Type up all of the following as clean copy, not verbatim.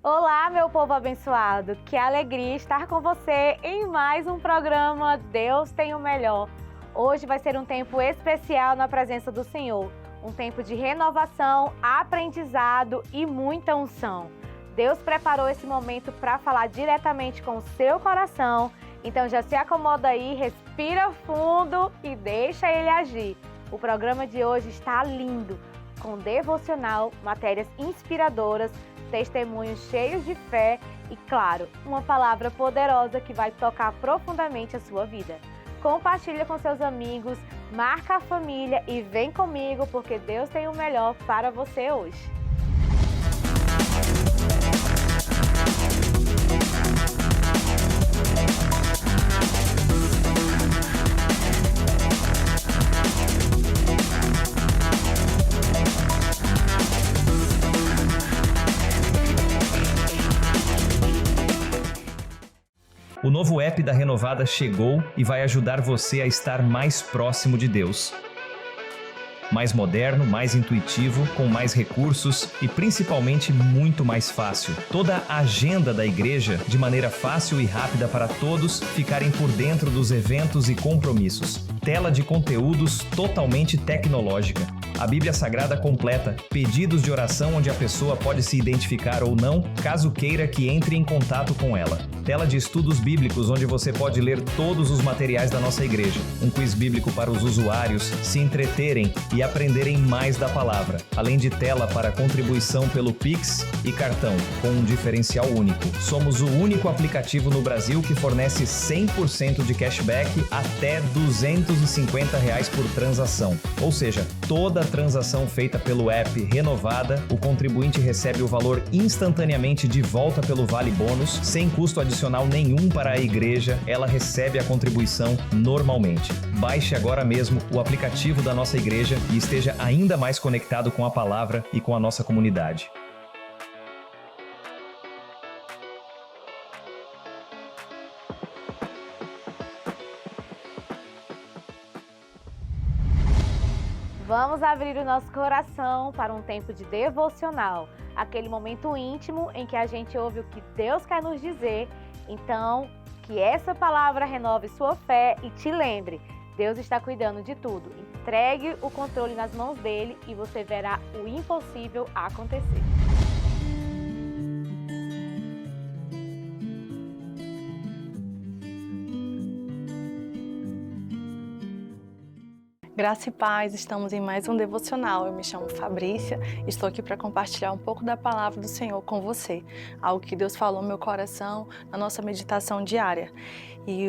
Olá, meu povo abençoado! Que alegria estar com você em mais um programa Deus tem o Melhor. Hoje vai ser um tempo especial na presença do Senhor, um tempo de renovação, aprendizado e muita unção. Deus preparou esse momento para falar diretamente com o seu coração, então já se acomoda aí, respira fundo e deixa Ele agir. O programa de hoje está lindo, com devocional, matérias inspiradoras, testemunhos cheios de fé e, claro, uma palavra poderosa que vai tocar profundamente a sua vida. Compartilha com seus amigos, marca a família e vem comigo porque Deus tem o melhor para você hoje. O novo app da Renovada chegou e vai ajudar você a estar mais próximo de Deus. Mais moderno, mais intuitivo, com mais recursos e principalmente muito mais fácil. Toda a agenda da igreja de maneira fácil e rápida para todos ficarem por dentro dos eventos e compromissos. Tela de conteúdos totalmente tecnológica. A Bíblia Sagrada completa, pedidos de oração onde a pessoa pode se identificar ou não, caso queira que entre em contato com ela. Tela de estudos bíblicos onde você pode ler todos os materiais da nossa igreja. Um quiz bíblico para os usuários se entreterem e aprenderem mais da palavra. Além de tela para contribuição pelo Pix e cartão, com um diferencial único. Somos o único aplicativo no Brasil que fornece 100% de cashback até R$250 por transação. Ou seja, toda transação feita pelo app Renovada, o contribuinte recebe o valor instantaneamente de volta pelo Vale Bônus, sem custo adicional nenhum para a igreja, ela recebe a contribuição normalmente. Baixe agora mesmo o aplicativo da nossa igreja e esteja ainda mais conectado com a palavra e com a nossa comunidade. Vamos abrir o nosso coração para um tempo de devocional, aquele momento íntimo em que a gente ouve o que Deus quer nos dizer. Então, que essa palavra renove sua fé e te lembre, Deus está cuidando de tudo. Entregue o controle nas mãos dele e você verá o impossível acontecer. Graça e paz, estamos em mais um devocional. Eu me chamo Fabrícia, estou aqui para compartilhar um pouco da palavra do Senhor com você, algo que Deus falou no meu coração na nossa meditação diária. E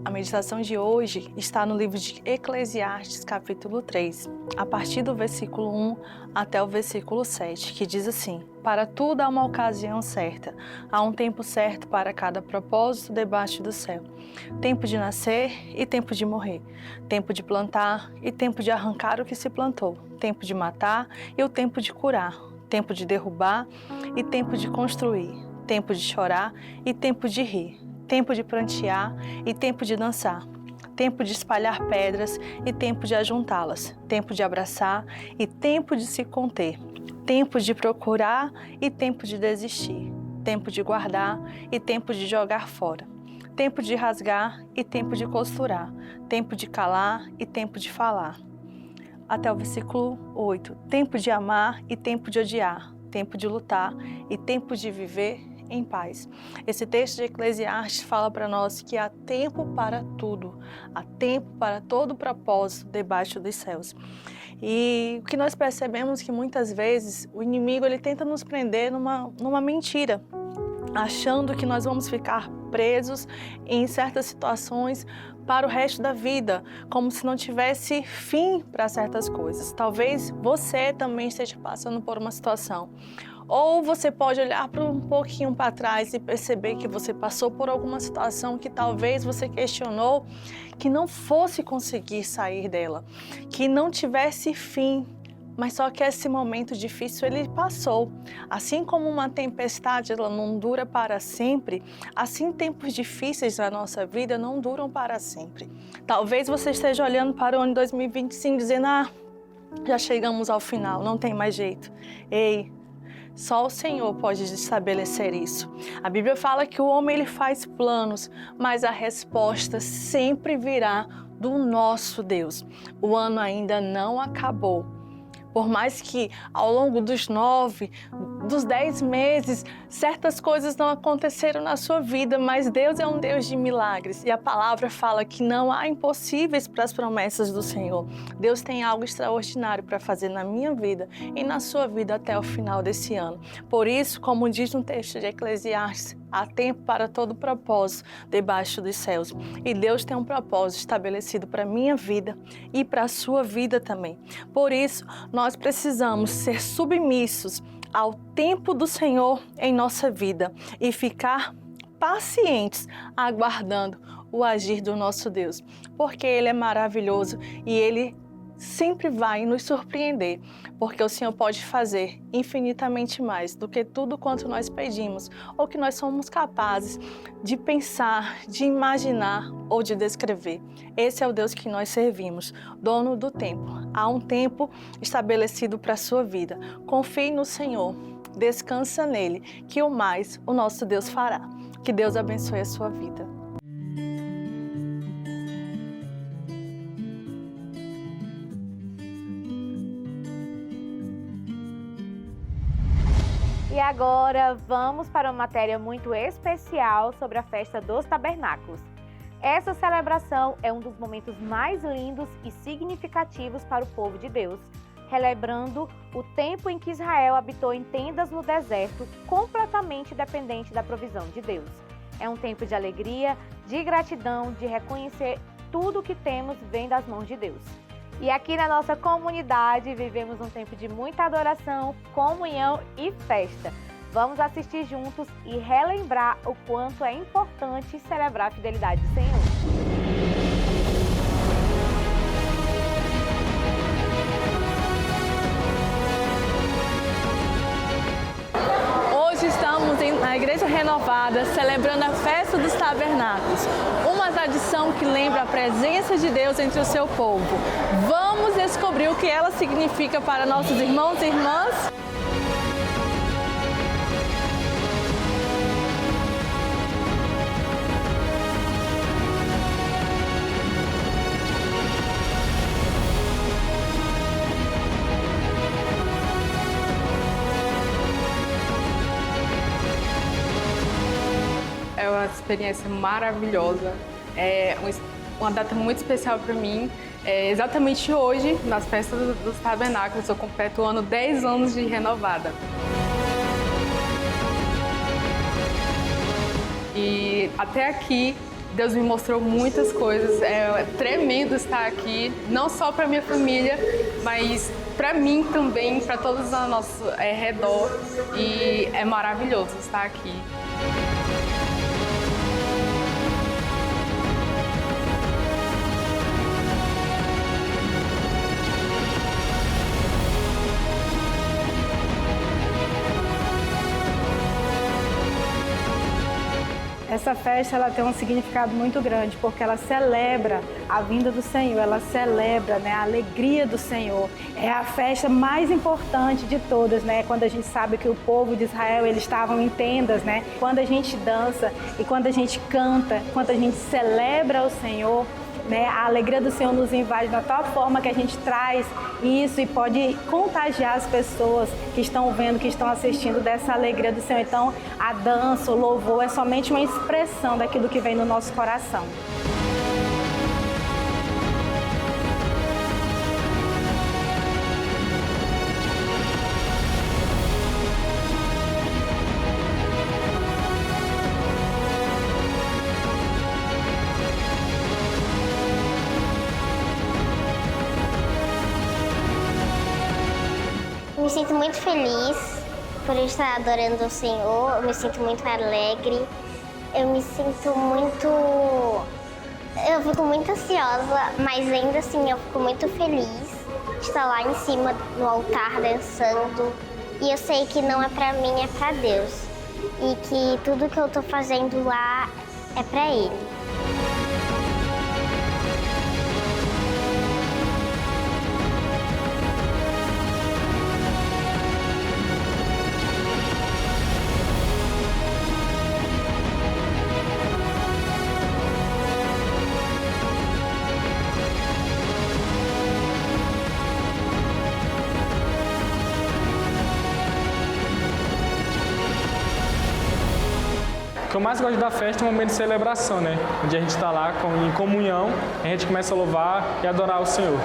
a meditação de hoje está no livro de Eclesiastes, capítulo 3, a partir do versículo 1 até o versículo 7, que diz assim: para tudo há uma ocasião certa, há um tempo certo para cada propósito debaixo do céu. Tempo de nascer e tempo de morrer, tempo de plantar e tempo de arrancar o que se plantou, tempo de matar e o tempo de curar, tempo de derrubar e tempo de construir, tempo de chorar e tempo de rir, tempo de prantear e tempo de dançar, tempo de espalhar pedras e tempo de ajuntá-las, tempo de abraçar e tempo de se conter, tempo de procurar e tempo de desistir, tempo de guardar e tempo de jogar fora, tempo de rasgar e tempo de costurar, tempo de calar e tempo de falar. Até o versículo 8, tempo de amar e tempo de odiar, tempo de lutar e tempo de viver em paz. Esse texto de Eclesiastes fala para nós que há tempo para tudo, há tempo para todo propósito debaixo dos céus. E o que nós percebemos é que muitas vezes o inimigo ele tenta nos prender numa mentira, achando que nós vamos ficar presos em certas situações para o resto da vida, como se não tivesse fim para certas coisas. Talvez você também esteja passando por uma situação. Ou você pode olhar para um pouquinho para trás e perceber que você passou por alguma situação que talvez você questionou que não fosse conseguir sair dela, que não tivesse fim. Mas só que esse momento difícil ele passou. Assim como uma tempestade ela não dura para sempre, assim tempos difíceis na nossa vida não duram para sempre. Talvez você esteja olhando para o ano 2025 dizendo: já chegamos ao final, não tem mais jeito. Ei, Só o Senhor pode estabelecer isso. A Bíblia fala que o homem ele faz planos, mas a resposta sempre virá do nosso Deus. O ano ainda não acabou. Por mais que ao longo dos 9, dos 10 meses, certas coisas não aconteceram na sua vida, mas Deus é um Deus de milagres. E a palavra fala que não há impossíveis para as promessas do Senhor. Deus tem algo extraordinário para fazer na minha vida e na sua vida até o final desse ano. Por isso, como diz no texto de Eclesiastes, há tempo para todo propósito debaixo dos céus. E Deus tem um propósito estabelecido para a minha vida e para a sua vida também. Por isso, nós precisamos ser submissos ao tempo do Senhor em nossa vida e ficar pacientes, aguardando o agir do nosso Deus. Porque Ele é maravilhoso e Ele sempre vai nos surpreender, porque o Senhor pode fazer infinitamente mais do que tudo quanto nós pedimos ou que nós somos capazes de pensar, de imaginar ou de descrever. Esse é o Deus que nós servimos, dono do tempo. Há um tempo estabelecido para a sua vida. Confie no Senhor, descansa nele, que o mais o nosso Deus fará. Que Deus abençoe a sua vida. E agora vamos para uma matéria muito especial sobre a Festa dos Tabernáculos. Essa celebração é um dos momentos mais lindos e significativos para o povo de Deus, relembrando o tempo em que Israel habitou em tendas no deserto, completamente dependente da provisão de Deus. É um tempo de alegria, de gratidão, de reconhecer tudo o que temos vem das mãos de Deus. E aqui na nossa comunidade vivemos um tempo de muita adoração, comunhão e festa. Vamos assistir juntos e relembrar o quanto é importante celebrar a fidelidade do Senhor. Hoje estamos na Igreja Renovada celebrando a Festa dos Tabernáculos, uma tradição que lembra a presença de Deus entre o seu povo. Vamos descobrir o que ela significa para nossos irmãos e irmãs? É uma experiência maravilhosa, é uma data muito especial para mim. Exatamente hoje, nas festas dos tabernáculos, eu completo o ano 10 anos de renovada. E até aqui, Deus me mostrou muitas coisas. É tremendo estar aqui, não só para minha família, mas para mim também, para todos ao nosso redor. E é maravilhoso estar aqui. Essa festa ela tem um significado muito grande, porque ela celebra a vinda do Senhor, ela celebra, né, a alegria do Senhor. É a festa mais importante de todas, né? Quando a gente sabe que o povo de Israel, eles estavam em tendas, né? Quando a gente dança e quando a gente canta, quando a gente celebra o Senhor, né, a alegria do Senhor nos invade da tal forma que a gente traz isso e pode contagiar as pessoas que estão vendo, que estão assistindo dessa alegria do Senhor. Então, a dança, o louvor é somente uma expressão daquilo que vem no nosso coração. Me sinto muito feliz por estar adorando o Senhor, eu me sinto muito alegre, eu me sinto muito... Eu fico muito ansiosa, mas ainda assim eu fico muito feliz de estar lá em cima no altar dançando. E eu sei que não é pra mim, é pra Deus. E que tudo que eu tô fazendo lá é pra Ele. que eu mais gosto da festa é o momento de celebração, né? Onde a gente está lá em comunhão, a gente começa a louvar e adorar o Senhor.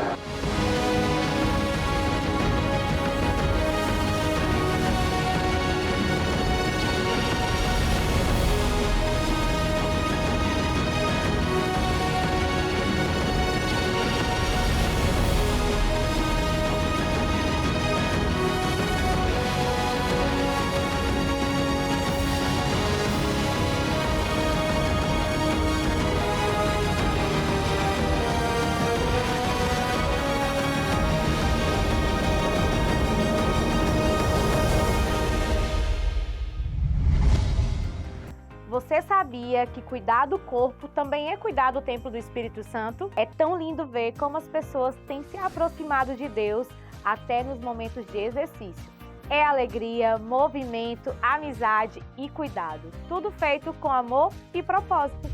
Você sabia que cuidar do corpo também é cuidar do templo do Espírito Santo? É tão lindo ver como as pessoas têm se aproximado de Deus até nos momentos de exercício. É alegria, movimento, amizade e cuidado. Tudo feito com amor e propósito.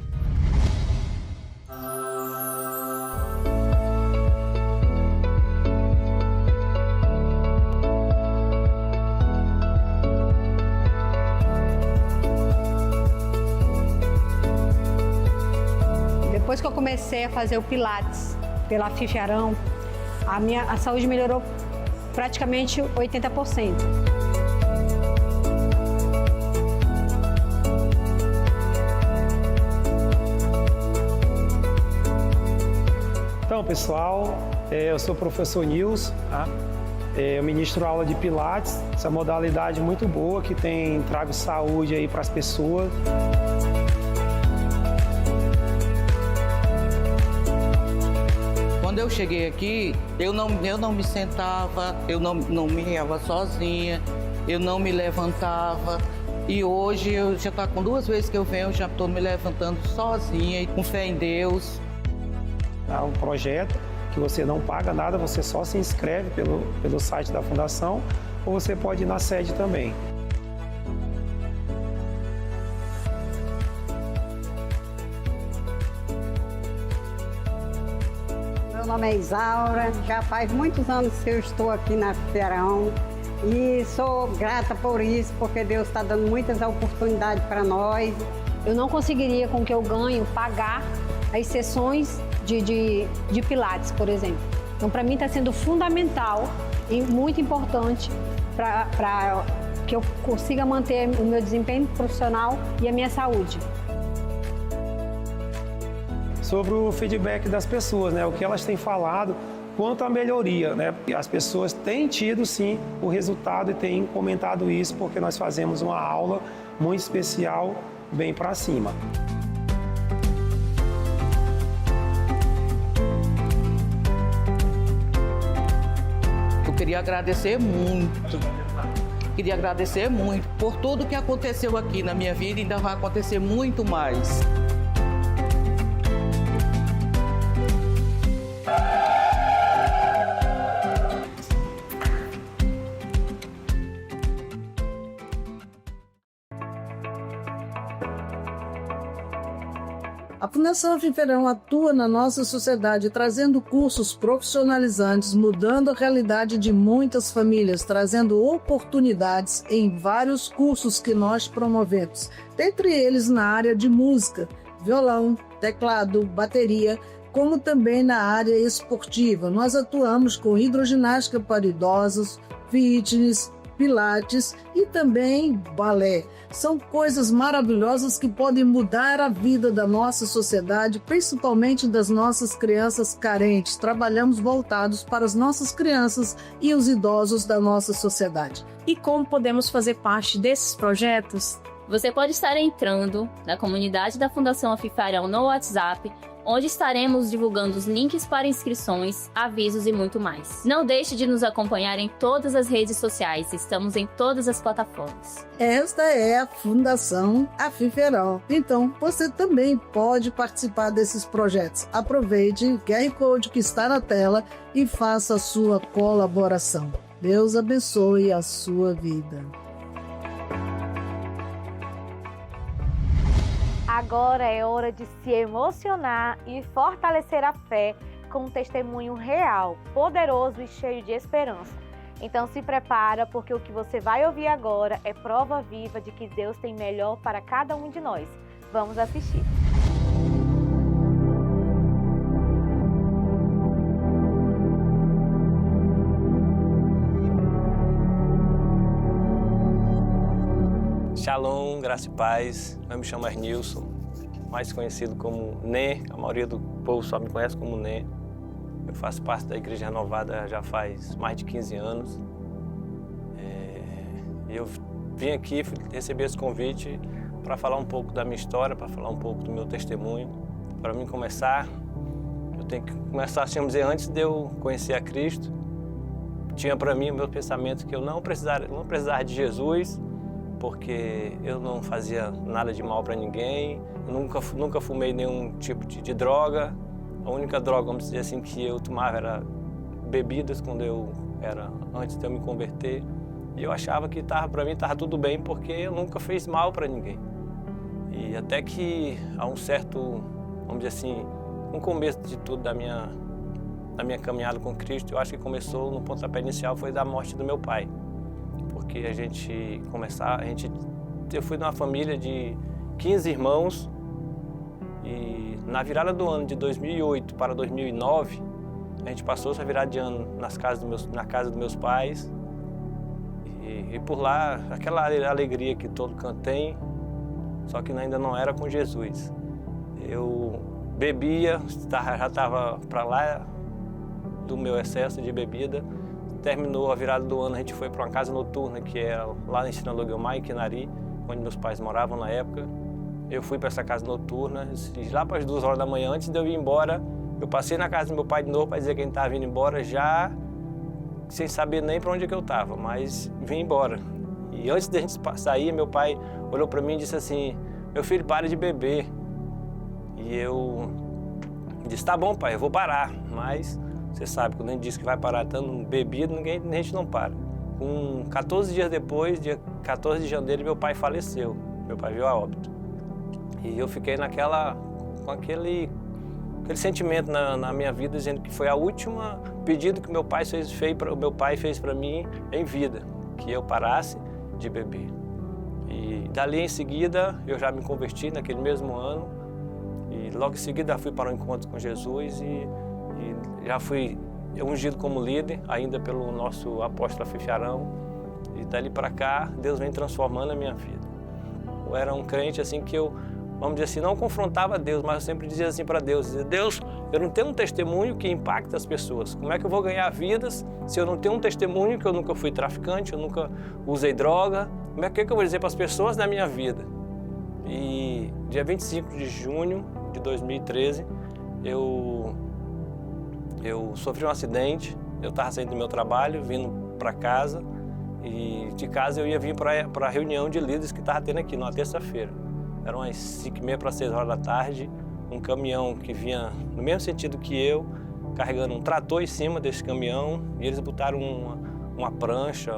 Depois que eu comecei a fazer o Pilates pela FIF Arão, a saúde melhorou praticamente 80%. Então, pessoal, eu sou o professor Nilson, tá? Eu ministro aula de Pilates, essa modalidade muito boa que trago saúde aí para as pessoas. Quando eu cheguei aqui, eu não me sentava, eu não me riava sozinha, eu não me levantava. E hoje eu já está com 2 vezes que eu venho, eu já estou me levantando sozinha e com fé em Deus. É um projeto que você não paga nada, você só se inscreve pelo site da Fundação, ou você pode ir na sede também. Meu nome é Isaura, já faz muitos anos que eu estou aqui na Fiarão e sou grata por isso, porque Deus está dando muitas oportunidades para nós. Eu não conseguiria, com o que eu ganho, pagar as sessões de Pilates, por exemplo. Então, para mim, está sendo fundamental e muito importante para que eu consiga manter o meu desempenho profissional e a minha saúde. Sobre o feedback das pessoas, né? O que elas têm falado quanto à melhoria, né? As pessoas têm tido, sim, o resultado e têm comentado isso, porque nós fazemos uma aula muito especial, bem para cima. Eu queria agradecer muito por tudo que aconteceu aqui na minha vida e ainda vai acontecer muito mais. A Fundação Fiferão atua na nossa sociedade trazendo cursos profissionalizantes, mudando a realidade de muitas famílias, trazendo oportunidades em vários cursos que nós promovemos, dentre eles na área de música, violão, teclado, bateria, como também na área esportiva. Nós atuamos com hidroginástica para idosos, fitness, pilates e também balé. São coisas maravilhosas que podem mudar a vida da nossa sociedade, principalmente das nossas crianças carentes. Trabalhamos voltados para as nossas crianças e os idosos da nossa sociedade. E como podemos fazer parte desses projetos? Você pode estar entrando na comunidade da Fundação Afifarão no WhatsApp, onde estaremos divulgando os links para inscrições, avisos e muito mais. Não deixe de nos acompanhar em todas as redes sociais, estamos em todas as plataformas. Esta é a Fundação Afiferão. Então, você também pode participar desses projetos. Aproveite o QR Code que está na tela e faça a sua colaboração. Deus abençoe a sua vida. Agora é hora de se emocionar e fortalecer a fé com um testemunho real, poderoso e cheio de esperança. Então se prepara, porque o que você vai ouvir agora é prova viva de que Deus tem melhor para cada um de nós. Vamos assistir. Shalom, graça e paz. Eu me chamo Arnilson, mais conhecido como Né. A maioria do povo só me conhece como Né. Eu faço parte da Igreja Renovada já faz mais de 15 anos. Eu vim aqui receber esse convite para falar um pouco da minha história, para falar um pouco do meu testemunho. Para mim começar, eu tenho que começar, vamos dizer, antes de eu conhecer a Cristo. Tinha para mim o meu pensamento que eu não precisava de Jesus, porque eu não fazia nada de mal para ninguém, eu nunca fumei nenhum tipo de droga. A única droga, vamos dizer assim, que eu tomava era bebidas antes de eu me converter. E eu achava que para mim estava tudo bem, porque eu nunca fiz mal para ninguém. E até que há um certo, vamos dizer assim, um começo de tudo da minha caminhada com Cristo, eu acho que começou no pontapé inicial, foi da morte do meu pai. Porque eu fui de uma família de 15 irmãos e na virada do ano de 2008 para 2009, a gente passou essa virada de ano na casa dos meus pais e por lá, aquela alegria que todo canto tem, só que ainda não era com Jesus. Eu bebia, já estava para lá do meu excesso de bebida. Terminou a virada do ano, a gente foi para uma casa noturna que é lá em Sinaloguilmar, em Quinari, onde meus pais moravam na época. Eu fui para essa casa noturna, e lá para as 2 horas da manhã, antes de eu ir embora, eu passei na casa do meu pai de novo para dizer que a gente estava vindo embora, já sem saber nem para onde que eu estava, mas vim embora. E antes de a gente sair, meu pai olhou para mim e disse assim: meu filho, pare de beber. E eu disse: tá bom, pai, eu vou parar, mas você sabe, quando a gente diz que vai parar estando bebido, a gente não para. 14 dias depois, dia 14 de janeiro, meu pai faleceu. Meu pai veio a óbito. E eu fiquei com aquele sentimento na minha vida, dizendo que foi a última pedido que meu pai fez para mim em vida, que eu parasse de beber. E dali em seguida, eu já me converti naquele mesmo ano. E logo em seguida, fui para o encontro com Jesus e já fui ungido como líder, ainda pelo nosso apóstolo Fifiarão. E dali para cá, Deus vem transformando a minha vida. Eu era um crente assim que eu, vamos dizer assim, não confrontava Deus, mas eu sempre dizia assim para Deus: Deus, eu não tenho um testemunho que impacte as pessoas. Como é que eu vou ganhar vidas se eu não tenho um testemunho que eu nunca fui traficante, eu nunca usei droga? Como é que eu vou dizer para as pessoas na minha vida? E dia 25 de junho de 2013, eu sofri um acidente. Eu estava saindo do meu trabalho, vindo para casa, e de casa eu ia vir para a reunião de líderes que estava tendo aqui, numa terça-feira. Eram umas 5h30 para 6 horas da tarde, um caminhão que vinha no mesmo sentido que eu, carregando um trator em cima desse caminhão, e eles botaram uma prancha,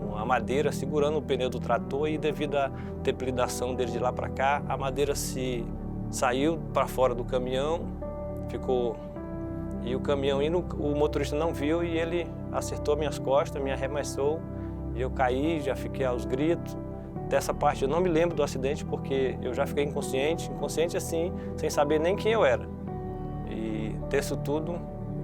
uma madeira segurando o pneu do trator, e devido à debilidação dele de lá para cá, a madeira saiu para fora do caminhão, ficou... E o caminhão indo, o motorista não viu e ele acertou minhas costas, me arremessou, e eu caí, já fiquei aos gritos. Dessa parte eu não me lembro do acidente porque eu já fiquei inconsciente assim, sem saber nem quem eu era. E disso tudo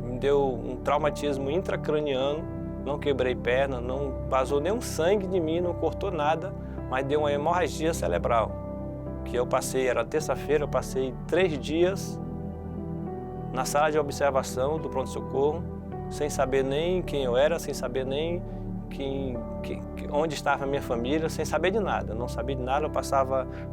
me deu um traumatismo intracraniano, não quebrei perna, não vazou nenhum sangue de mim, não cortou nada, mas deu uma hemorragia cerebral. Que eu passei, era terça-feira, eu passei 3 dias na sala de observação do pronto-socorro, sem saber nem quem eu era, sem saber nem onde estava a minha família, sem saber de nada. Não sabia de nada,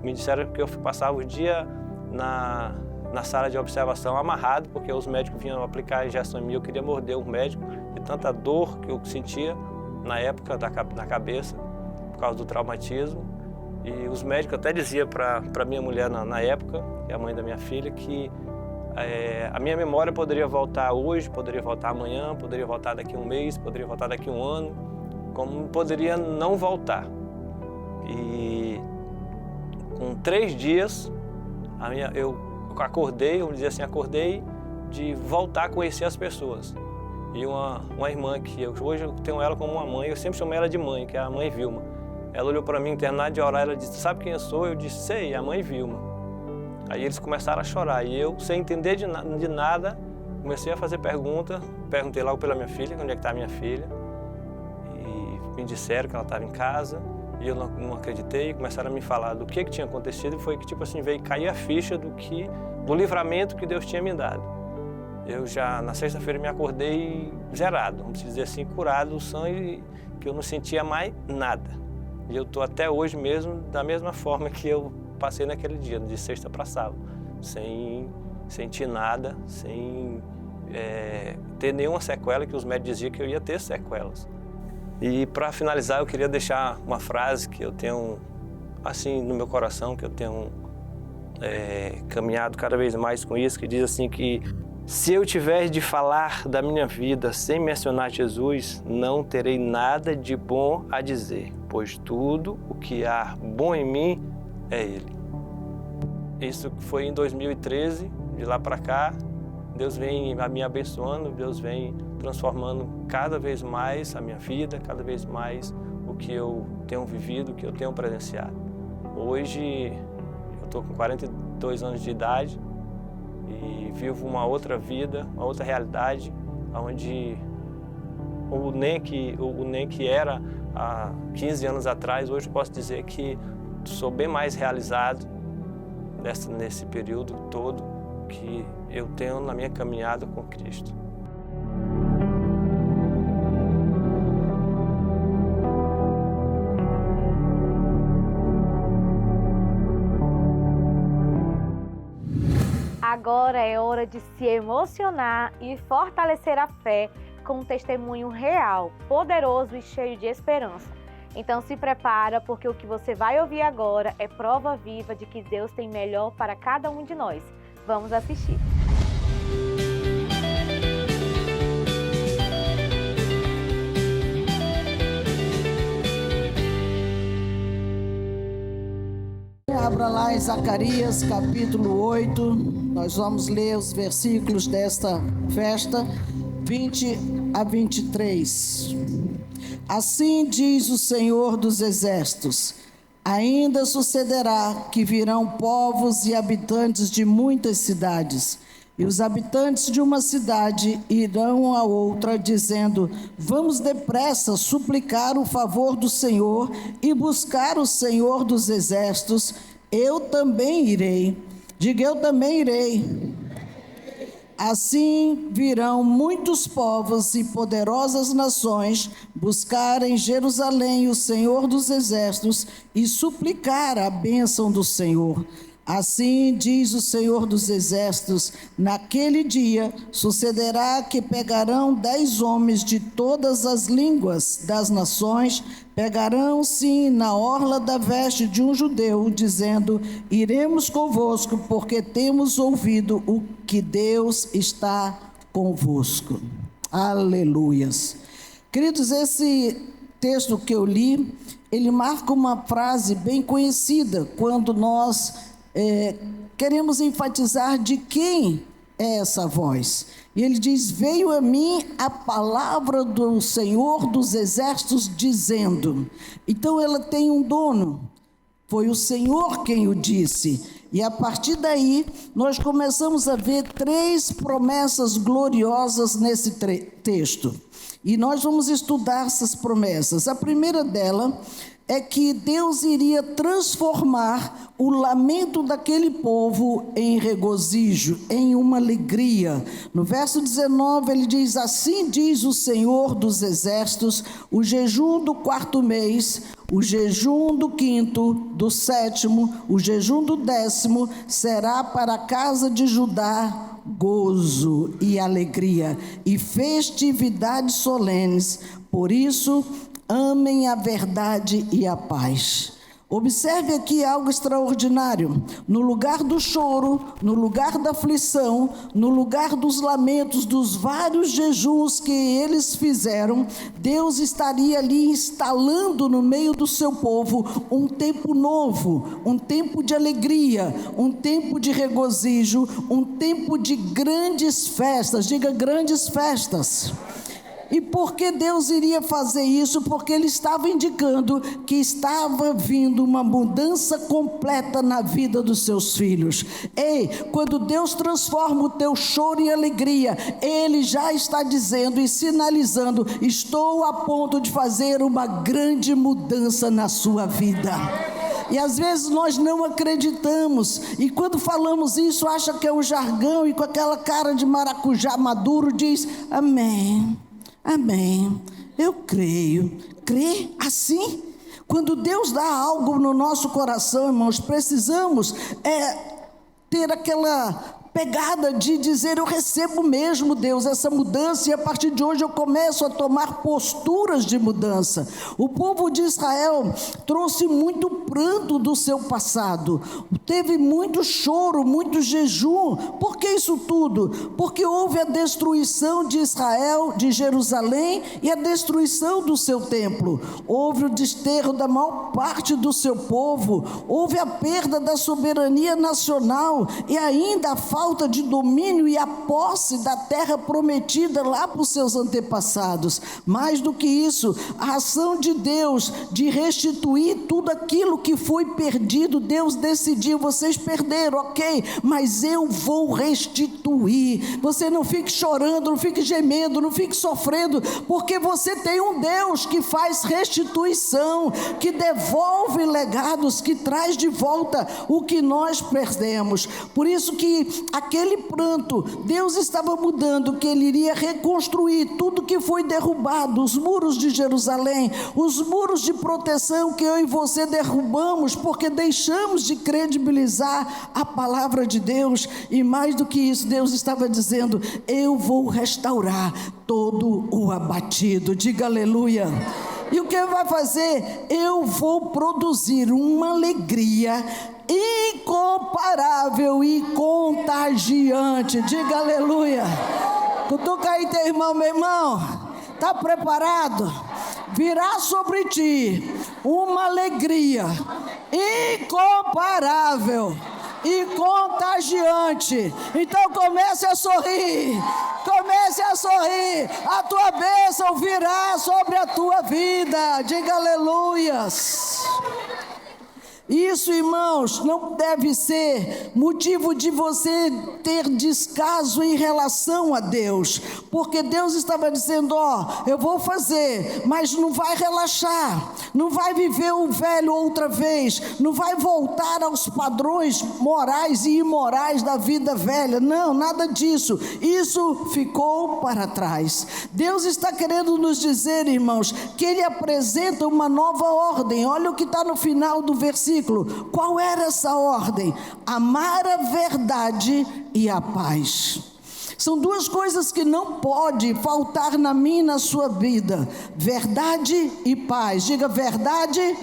me disseram que eu passava o dia na sala de observação amarrado, porque os médicos vinham aplicar a injeção em mim, eu queria morder o médico, de tanta dor que eu sentia na época na cabeça, por causa do traumatismo. E os médicos até diziam para minha mulher na época, que é a mãe da minha filha, que a minha memória poderia voltar hoje, poderia voltar amanhã, poderia voltar daqui a um mês, poderia voltar daqui a um ano, como poderia não voltar. E com 3 dias, eu acordei, vamos dizer assim, acordei de voltar a conhecer as pessoas. e uma irmã que hoje eu tenho ela como uma mãe, eu sempre chamo ela de mãe, que é a mãe Vilma. Ela olhou para mim, terminado de orar, ela disse, sabe quem eu sou? Eu disse, sei, a mãe Vilma. Aí eles começaram a chorar e eu, sem entender de nada, comecei a fazer pergunta, perguntei logo pela minha filha, onde é que está a minha filha, e me disseram que ela estava em casa, e eu não acreditei, começaram a me falar do que tinha acontecido, e foi que tipo assim, veio cair a ficha do livramento que Deus tinha me dado. Eu já, na sexta-feira, me acordei zerado, vamos dizer assim, curado do sangue, que eu não sentia mais nada. E eu estou até hoje mesmo da mesma forma que eu passei naquele dia, de sexta para sábado, sem sentir nada, sem ter nenhuma sequela, que os médicos diziam que eu ia ter sequelas. E para finalizar, eu queria deixar uma frase que eu tenho assim no meu coração, que eu tenho caminhado cada vez mais com isso, que diz assim que se eu tiver de falar da minha vida sem mencionar Jesus, não terei nada de bom a dizer, pois tudo o que há bom em mim é Ele. Isso foi em 2013, de lá para cá, Deus vem me abençoando, Deus vem transformando cada vez mais a minha vida, cada vez mais o que eu tenho vivido, o que eu tenho presenciado. Hoje eu estou com 42 anos de idade e vivo uma outra vida, uma outra realidade, onde o NEM que era há 15 anos atrás, hoje eu posso dizer que sou bem mais realizado nesse período todo que eu tenho na minha caminhada com Cristo. Agora é hora de se emocionar e fortalecer a fé com um testemunho real, poderoso e cheio de esperança. Então se prepara, porque o que você vai ouvir agora é prova viva de que Deus tem melhor para cada um de nós. Vamos assistir. Abra lá em Zacarias, capítulo 8. Nós vamos ler os versículos desta festa, 20 a 23. Assim diz o Senhor dos Exércitos: ainda sucederá que virão povos e habitantes de muitas cidades, e os habitantes de uma cidade irão a outra, dizendo: vamos depressa suplicar o favor do Senhor e buscar o Senhor dos Exércitos. Eu também irei. Diga, eu também irei. Assim virão muitos povos e poderosas nações buscar em Jerusalém o Senhor dos Exércitos e suplicar a bênção do Senhor. Assim diz o Senhor dos Exércitos: naquele dia sucederá que pegarão 10 homens de todas as línguas das nações, pegarão sim na orla da veste de um judeu, dizendo: iremos convosco, porque temos ouvido o que Deus está convosco. Aleluias. Queridos, esse texto que eu li, ele marca uma frase bem conhecida quando nós queremos enfatizar de quem é essa voz. E ele diz: veio a mim a palavra do Senhor dos Exércitos dizendo. Então ela tem um dono, foi o Senhor quem o disse. E a partir daí nós começamos a ver 3 promessas gloriosas nesse texto. E nós vamos estudar essas promessas. A primeira dela é que Deus iria transformar o lamento daquele povo em regozijo, em uma alegria. No verso 19 ele diz: assim diz o Senhor dos Exércitos, o jejum do 4º mês, o jejum do 5º, do 7º, o jejum do 10º, será para a casa de Judá gozo e alegria, e festividades solenes. Por isso, amem a verdade e a paz. Observe aqui algo extraordinário. No lugar do choro, no lugar da aflição, no lugar dos lamentos, dos vários jejuns que eles fizeram, Deus estaria ali instalando no meio do seu povo um tempo novo, um tempo de alegria, um tempo de regozijo, um tempo de grandes festas. Diga, grandes festas. E por que Deus iria fazer isso? Porque Ele estava indicando que estava vindo uma mudança completa na vida dos seus filhos. Ei, quando Deus transforma o teu choro em alegria, Ele já está dizendo e sinalizando: estou a ponto de fazer uma grande mudança na sua vida. E às vezes nós não acreditamos, e quando falamos isso, acha que é um jargão, e com aquela cara de maracujá maduro diz: amém, amém, eu creio. Crê assim? Quando Deus dá algo no nosso coração, irmãos, precisamos ter aquela pegada de dizer: eu recebo mesmo, Deus, essa mudança, e a partir de hoje eu começo a tomar posturas de mudança. O povo de Israel trouxe muito pranto do seu passado, teve muito choro, muito jejum. Por que isso tudo? Porque houve a destruição de Israel, de Jerusalém, e a destruição do seu templo. Houve o desterro da maior parte do seu povo, houve a perda da soberania nacional, e ainda a falta de domínio e a posse da terra prometida lá para os seus antepassados. Mais do que isso, a ação de Deus de restituir tudo aquilo que foi perdido. Deus decidiu: vocês perderam, ok, mas eu vou restituir. Você não fique chorando, não fique gemendo, não fique sofrendo, porque você tem um Deus que faz restituição, que devolve legados, que traz de volta o que nós perdemos. Por isso que aquele pranto, Deus estava mudando, que Ele iria reconstruir tudo que foi derrubado, os muros de Jerusalém, os muros de proteção que eu e você derrubamos, porque deixamos de credibilizar a palavra de Deus. E mais do que isso, Deus estava dizendo: eu vou restaurar todo o abatido. Diga aleluia. E o que Ele vai fazer? Eu vou produzir uma alegria incomparável e contagiante. Diga aleluia. Cutuca aí teu irmão: meu irmão, está preparado? Virá sobre ti uma alegria incomparável e contagiante. Então comece a sorrir, comece a sorrir, a tua bênção virá sobre a tua vida. Diga aleluias. Isso, irmãos, não deve ser motivo de você ter descaso em relação a Deus, porque Deus estava dizendo: eu vou fazer, mas não vai relaxar, não vai viver o velho outra vez, não vai voltar aos padrões morais e imorais da vida velha. Não, nada disso, isso ficou para trás. Deus está querendo nos dizer, irmãos, que Ele apresenta uma nova ordem. Olha o que está no final do versículo. Qual era essa ordem? Amar a verdade e a paz. São duas coisas que não pode faltar na minha e na sua vida: verdade e paz. Diga: verdade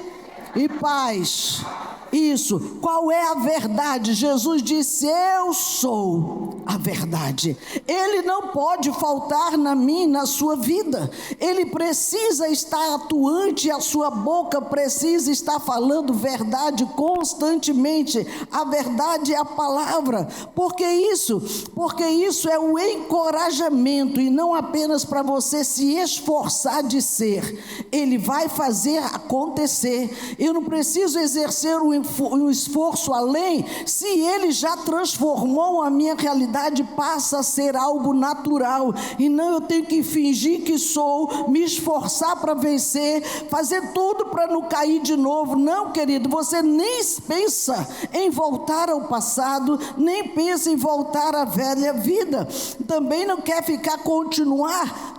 e paz. Isso. Qual é a verdade? Jesus disse: eu sou a verdade. Ele não pode faltar na minha e na sua vida. Ele precisa estar atuante, a sua boca precisa estar falando verdade constantemente. A verdade é a palavra. Por que isso? Porque isso é o encorajamento, e não apenas para você se esforçar de ser. Ele vai fazer acontecer. Eu não preciso exercer um esforço além. Se Ele já transformou a minha realidade, passa a ser algo natural, e não eu tenho que fingir que sou, me esforçar para vencer, fazer tudo para não cair de novo. Não, querido, você nem pensa em voltar ao passado, nem pensa em voltar à velha vida. Também não quer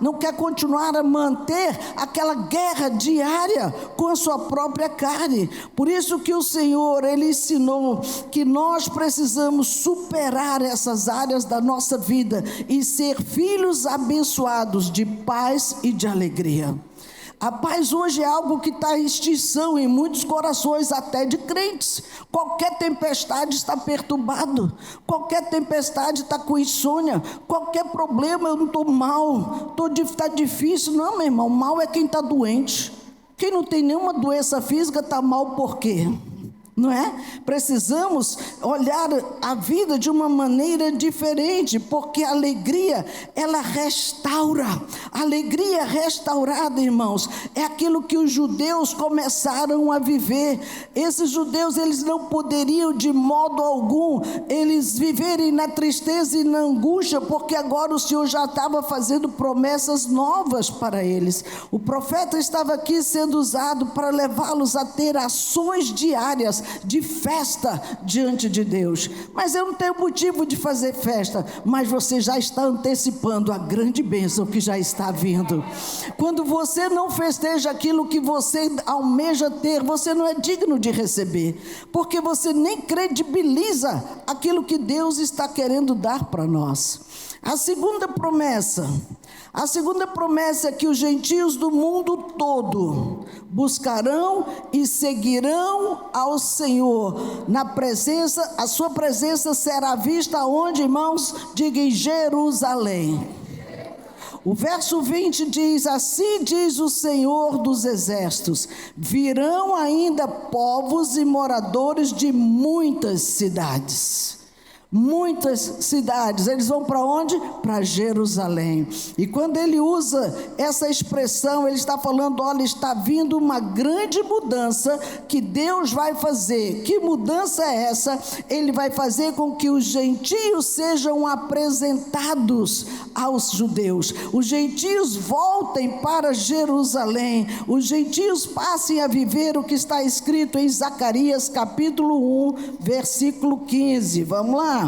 não quer continuar a manter aquela guerra diária com a sua própria carne. Por isso que o Senhor, Ele ensinou que nós precisamos superar essas áreas da nossa vida e ser filhos abençoados de paz e de alegria. A paz hoje é algo que está em extinção em muitos corações, até de crentes. Qualquer tempestade está perturbado, qualquer tempestade está com insônia, qualquer problema: eu não estou mal, está difícil. Não, meu irmão, mal é quem está doente. Quem não tem nenhuma doença física está mal por quê? não é? Precisamos olhar a vida de uma maneira diferente, porque a alegria, ela restaura. A alegria restaurada, irmãos, é aquilo que os judeus começaram a viver. Esses judeus, eles não poderiam de modo algum, eles viverem na tristeza e na angústia, porque agora o Senhor já estava fazendo promessas novas para eles. O profeta estava aqui sendo usado para levá-los a ter ações diárias de festa diante de Deus. Mas eu não tenho motivo de fazer festa, mas você já está antecipando a grande bênção que já está vindo. Quando você não festeja aquilo que você almeja ter, você não é digno de receber, porque você nem credibiliza aquilo que Deus está querendo dar para nós. A segunda promessa é que os gentios do mundo todo buscarão e seguirão ao Senhor. Na presença, a sua presença será vista onde, irmãos? Diga, em Jerusalém. O verso 20 diz: assim diz o Senhor dos Exércitos, virão ainda povos e moradores de muitas cidades. Muitas cidades, eles vão para onde? Para Jerusalém. E quando ele usa essa expressão, ele está falando, olha, está vindo uma grande mudança que Deus vai fazer. Que mudança é essa? Ele vai fazer com que os gentios sejam apresentados aos judeus. Os gentios voltem para Jerusalém. Os gentios passem a viver o que está escrito em Zacarias capítulo 1, versículo 15. Vamos lá.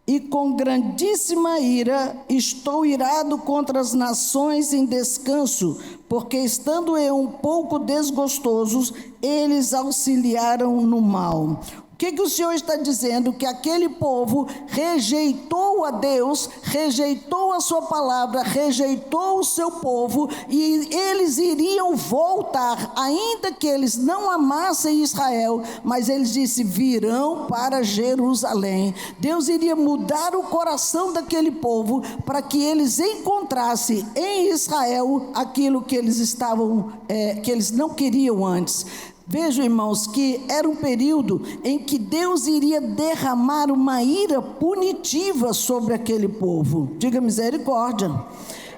E com grandíssima ira estou irado contra as nações em descanso, porque estando eu um pouco desgostosos, eles auxiliaram no mal. O que o Senhor está dizendo? Que aquele povo rejeitou a Deus, rejeitou a sua palavra, rejeitou o seu povo, e eles iriam voltar, ainda que eles não amassem Israel, mas eles disse, virão para Jerusalém. Deus iria mudar o coração daquele povo, para que eles encontrassem em Israel aquilo que eles que eles não queriam antes. Vejam, irmãos, que era um período em que Deus iria derramar uma ira punitiva sobre aquele povo. Diga misericórdia.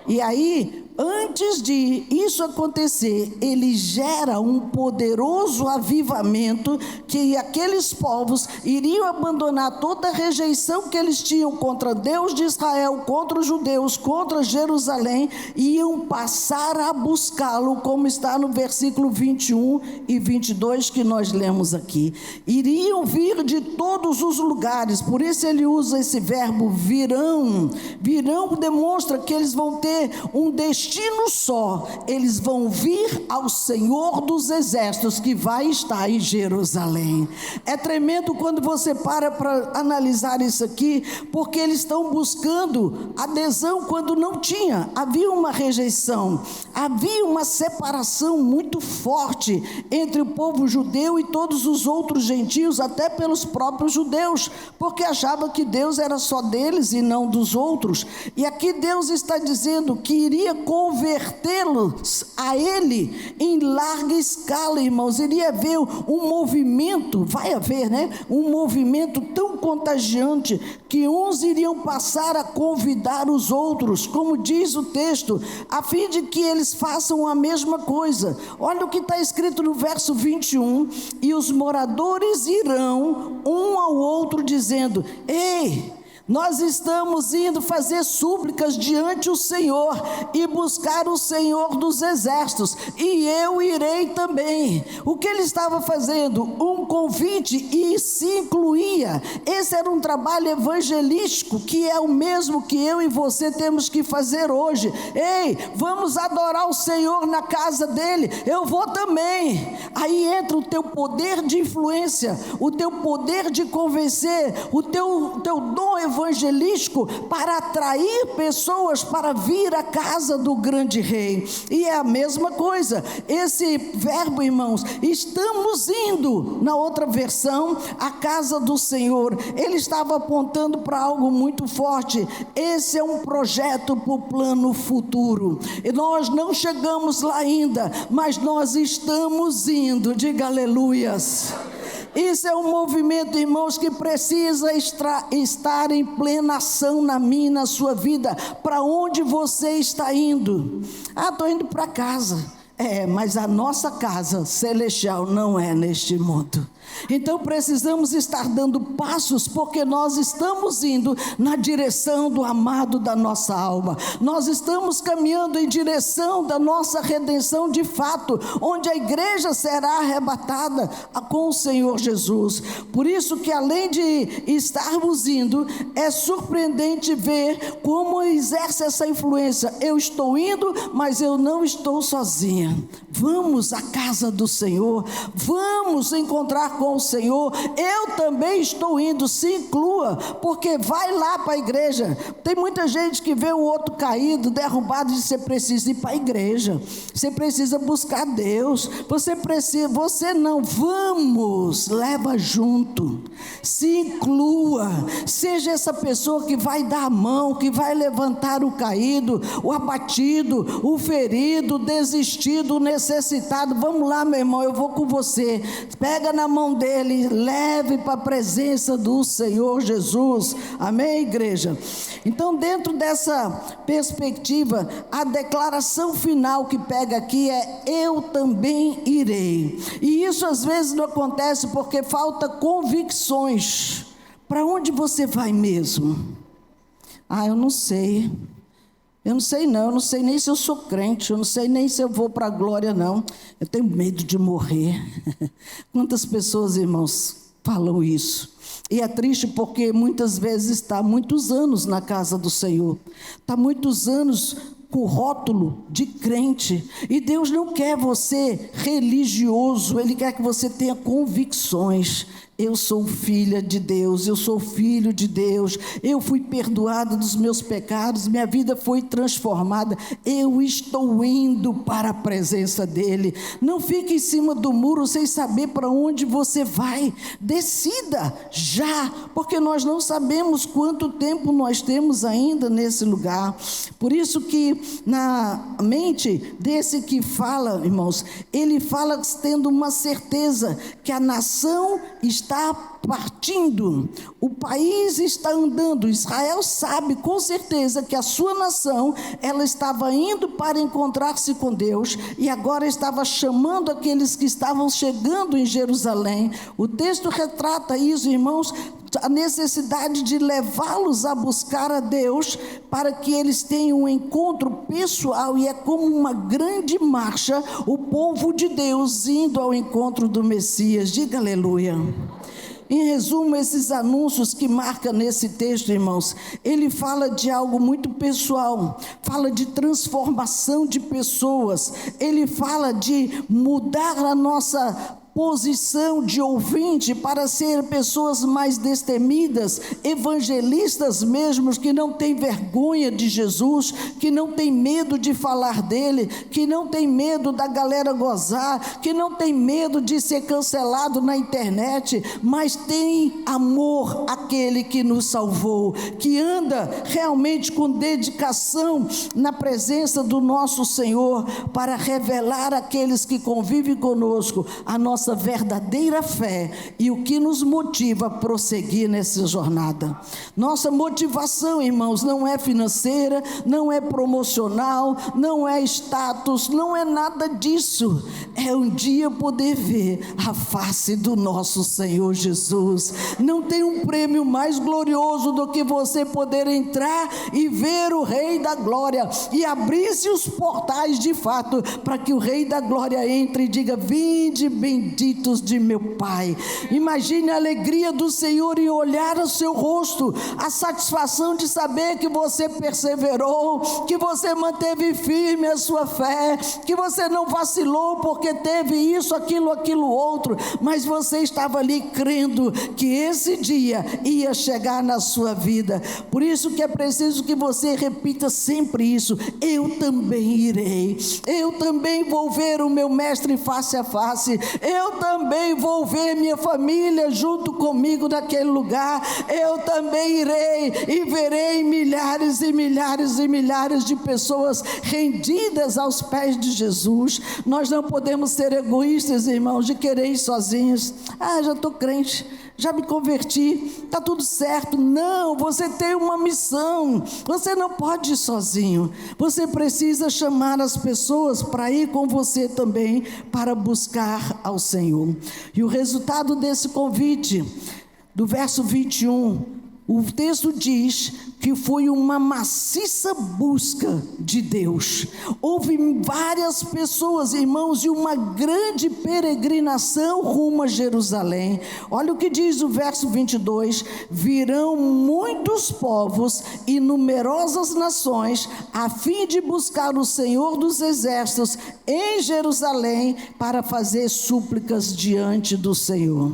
E aí, antes de isso acontecer, ele gera um poderoso avivamento, que aqueles povos iriam abandonar toda a rejeição que eles tinham contra Deus de Israel, contra os judeus, contra Jerusalém, e iam passar a buscá-lo, como está no versículo 21 e 22 que nós lemos aqui. Iriam vir de todos os lugares, por isso ele usa esse verbo virão. Virão demonstra que eles vão ter um destino só, eles vão vir ao Senhor dos Exércitos, que vai estar em Jerusalém. É tremendo quando você para analisar isso aqui, porque eles estão buscando adesão quando não tinha. Havia uma rejeição, havia uma separação muito forte entre o povo judeu e todos os outros gentios, até pelos próprios judeus, porque achavam que Deus era só deles e não dos outros. E aqui Deus está dizendo que iria convertê-los a Ele em larga escala, irmãos. Iria haver um movimento, vai haver, né? Um movimento tão contagiante que uns iriam passar a convidar os outros, como diz o texto, a fim de que eles façam a mesma coisa. Olha o que está escrito no verso 21, e os moradores irão um ao outro dizendo, ei, nós estamos indo fazer súplicas diante do Senhor e buscar o Senhor dos Exércitos, e eu irei também. O que ele estava fazendo? Um convite, e se incluía. Esse era um trabalho evangelístico, que é o mesmo que eu e você temos que fazer hoje. Ei, vamos adorar o Senhor na casa dele, eu vou também. Aí entra o teu poder de influência, o teu poder de convencer, o teu dom evangélico, evangelístico para atrair pessoas para vir à casa do grande rei. E é a mesma coisa, esse verbo, irmãos, estamos indo, na outra versão, à casa do Senhor. Ele estava apontando para algo muito forte. Esse é um projeto para o plano futuro. E nós não chegamos lá ainda, mas nós estamos indo. Diga aleluias. Isso é um movimento, irmãos, que precisa estar em plena ação na minha e na sua vida. Para onde você está indo? Estou indo para casa. Mas a nossa casa celestial não é neste mundo. Então precisamos estar dando passos, porque nós estamos indo na direção do amado da nossa alma. Nós estamos caminhando em direção da nossa redenção de fato, onde a igreja será arrebatada com o Senhor Jesus. Por isso que, além de estarmos indo, é surpreendente ver como exerce essa influência. Eu estou indo, mas eu não estou sozinha. Vamos à casa do Senhor, vamos encontrar com o Senhor. Eu também estou indo, se inclua, porque vai lá para a igreja. Tem muita gente que vê o outro caído, derrubado, e diz: você precisa ir para a igreja, você precisa buscar Deus, você não, vamos, leva junto, se inclua, seja essa pessoa que vai dar a mão, que vai levantar o caído, o abatido, o ferido, o desistido, o necessitado. Vamos lá, meu irmão, eu vou com você. Pega na mão dele, leve para a presença do Senhor Jesus. Amém, igreja? Então, dentro dessa perspectiva, a declaração final que pega aqui é: eu também irei. E isso às vezes não acontece porque falta convicções. Para onde você vai mesmo? Eu não sei. Eu não sei não, eu não sei nem se eu sou crente, eu não sei nem se eu vou para a glória não, eu tenho medo de morrer. Quantas pessoas, irmãos, falam isso? E é triste porque muitas vezes está muitos anos na casa do Senhor, está muitos anos com o rótulo de crente, e Deus não quer você religioso, Ele quer que você tenha convicções. Eu sou filha de Deus, eu sou filho de Deus, eu fui perdoado dos meus pecados, minha vida foi transformada, eu estou indo para a presença dEle. Não fique em cima do muro sem saber para onde você vai, decida já, porque nós não sabemos quanto tempo nós temos ainda nesse lugar. Por isso que na mente desse que fala, irmãos, ele fala tendo uma certeza que a nação está partindo, o país está andando. Israel sabe com certeza que a sua nação, ela estava indo para encontrar-se com Deus, e agora estava chamando aqueles que estavam chegando em Jerusalém. O texto retrata isso, irmãos, a necessidade de levá-los a buscar a Deus, para que eles tenham um encontro pessoal, e é como uma grande marcha, o povo de Deus indo ao encontro do Messias. Diga aleluia. Em resumo, esses anúncios que marca nesse texto, irmãos, ele fala de algo muito pessoal, fala de transformação de pessoas, ele fala de mudar a nossa posição de ouvinte para ser pessoas mais destemidas, evangelistas mesmo, que não têm vergonha de Jesus, que não tem medo de falar dele, que não tem medo da galera gozar, que não tem medo de ser cancelado na internet, mas tem amor àquele que nos salvou, que anda realmente com dedicação na presença do nosso Senhor, para revelar àqueles que convivem conosco a nossa verdadeira fé e o que nos motiva a prosseguir nessa jornada. Nossa motivação, irmãos, não é financeira, não é promocional, não é status, não é nada disso. É um dia poder ver a face do nosso Senhor Jesus. Não tem um prêmio mais glorioso do que você poder entrar e ver o Rei da Glória, e abrir-se os portais de fato, para que o Rei da Glória entre e diga: vinde, bendito benditos de meu Pai. Imagine a alegria do Senhor em olhar o seu rosto, a satisfação de saber que você perseverou, que você manteve firme a sua fé, que você não vacilou porque teve isso, aquilo outro, mas você estava ali crendo que esse dia ia chegar na sua vida. Por isso que é preciso que você repita sempre isso: eu também irei, eu também vou ver o meu mestre face a face, eu também vou ver minha família junto comigo naquele lugar, eu também irei e verei milhares e milhares e milhares de pessoas rendidas aos pés de Jesus. Nós não podemos ser egoístas, irmãos, de querer ir sozinhos. Já estou crente, já me converti, está tudo certo. Não, você tem uma missão, você não pode ir sozinho, você precisa chamar as pessoas para ir com você também, para buscar ao Senhor. E o resultado desse convite, do verso 21, o texto diz que foi uma maciça busca de Deus. Houve várias pessoas, irmãos, e uma grande peregrinação rumo a Jerusalém. Olha o que diz o verso 22: virão muitos povos e numerosas nações, a fim de buscar o Senhor dos Exércitos em Jerusalém, para fazer súplicas diante do Senhor.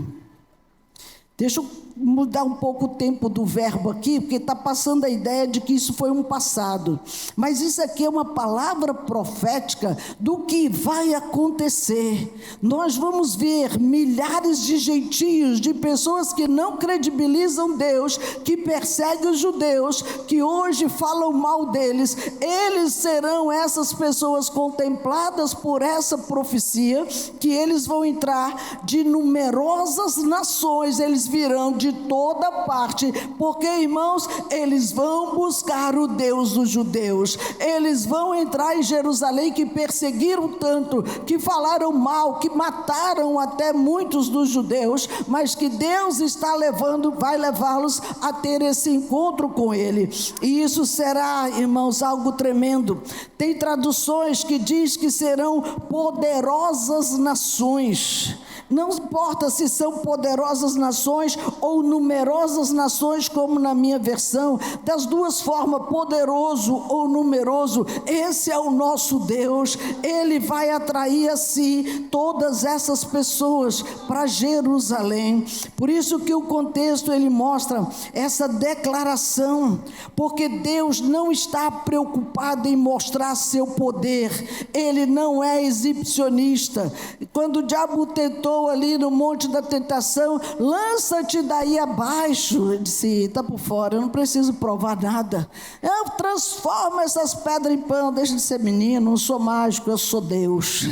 Deixa eu mudar um pouco o tempo do verbo aqui, porque está passando a ideia de que isso foi um passado, mas isso aqui é uma palavra profética do que vai acontecer. Nós vamos ver milhares de gentios, de pessoas que não credibilizam Deus, que perseguem os judeus, que hoje falam mal deles. Eles serão essas pessoas contempladas por essa profecia, que eles vão entrar de numerosas nações, eles virão de toda parte, porque, irmãos, eles vão buscar o Deus dos judeus. Eles vão entrar em Jerusalém, que perseguiram tanto, que falaram mal, que mataram até muitos dos judeus, mas que Deus está levando, vai levá-los a ter esse encontro com Ele. E isso será, irmãos, algo tremendo. Tem traduções que diz que serão poderosas nações. Não importa se são poderosas nações ou numerosas nações, como na minha versão, das duas formas, poderoso ou numeroso, esse é o nosso Deus. Ele vai atrair a si todas essas pessoas para Jerusalém. Por isso que o contexto ele mostra essa declaração, porque Deus não está preocupado em mostrar seu poder, Ele não é exibicionista. Quando o diabo tentou ali no monte da tentação, lança-te daí abaixo, ele disse: está por fora, eu não preciso provar nada, eu transformo essas pedras em pão, deixa de ser menino, não sou mágico, eu sou Deus.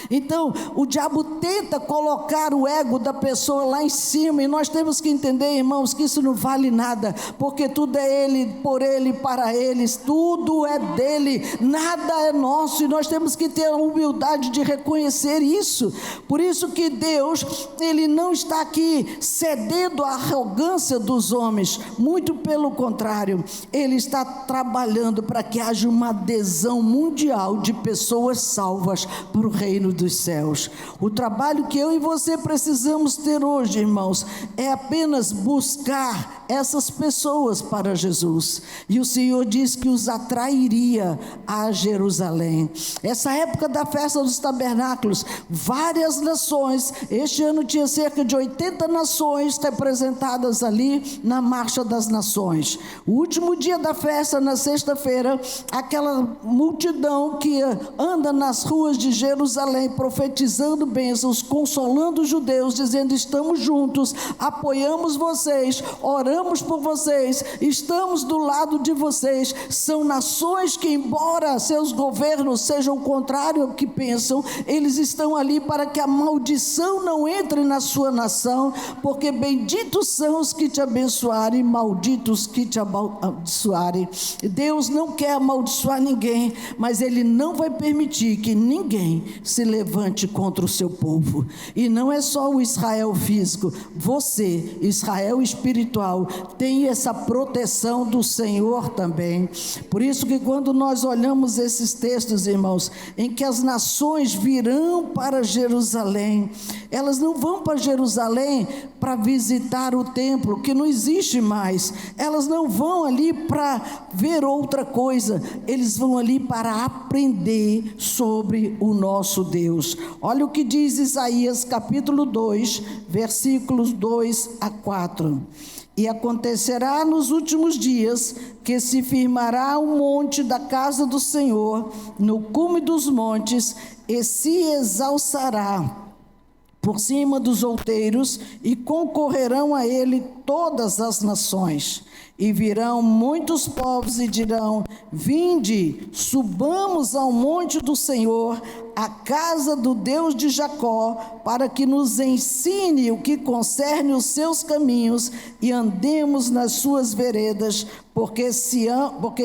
Então o diabo tenta colocar o ego da pessoa lá em cima, e nós temos que entender, irmãos, que isso não vale nada, porque tudo é Ele, por Ele, para eles, tudo é dele, nada é nosso, e nós temos que ter a humildade de reconhecer isso. Por isso que Deus, Ele não está aqui cedendo à arrogância dos homens, muito pelo contrário, Ele está trabalhando para que haja uma adesão mundial de pessoas salvas para o reino dos céus. O trabalho que eu e você precisamos ter hoje, irmãos, é apenas buscar essas pessoas para Jesus, e o Senhor diz que os atrairia a Jerusalém. Essa época da festa dos tabernáculos, várias nações, este ano tinha cerca de 80 nações representadas ali na Marcha das Nações. O último dia da festa, na sexta-feira, aquela multidão que anda nas ruas de Jerusalém profetizando bênçãos, consolando os judeus, dizendo: estamos juntos, apoiamos vocês, oramos por vocês, estamos do lado de vocês. São nações que, embora seus governos sejam contrários ao que pensam, eles estão ali para que a maldição não entre na sua nação, porque benditos são os que te abençoarem, malditos que te amaldiçoarem. Deus não quer amaldiçoar ninguém, mas Ele não vai permitir que ninguém se levante contra o seu povo. E não é só o Israel físico, você, Israel espiritual, tem essa proteção do Senhor também. Por isso que quando nós olhamos esses textos, irmãos, em que as nações virão para Jerusalém, elas não vão para Jerusalém para visitar o templo, que não existe mais. Elas não vão ali para ver outra coisa. Eles vão ali para aprender sobre o nosso Deus. Olha o que diz Isaías capítulo 2, versículos 2 a 4. E acontecerá nos últimos dias que se firmará o monte da casa do Senhor no cume dos montes e se exalçará por cima dos outeiros, e concorrerão a ele todas as nações. E virão muitos povos e dirão: vinde, subamos ao monte do Senhor, à casa do Deus de Jacó, para que nos ensine o que concerne os seus caminhos e andemos nas suas veredas, porque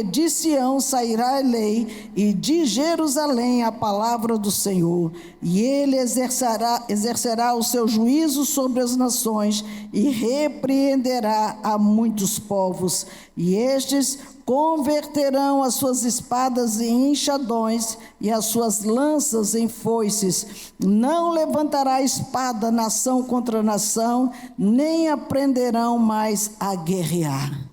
de Sião sairá a lei e de Jerusalém a palavra do Senhor. E ele exercerá o seu juízo sobre as nações e repreenderá a muitos povos. E estes converterão as suas espadas em enxadões e as suas lanças em foices. Não levantará espada nação contra nação, nem aprenderão mais a guerrear.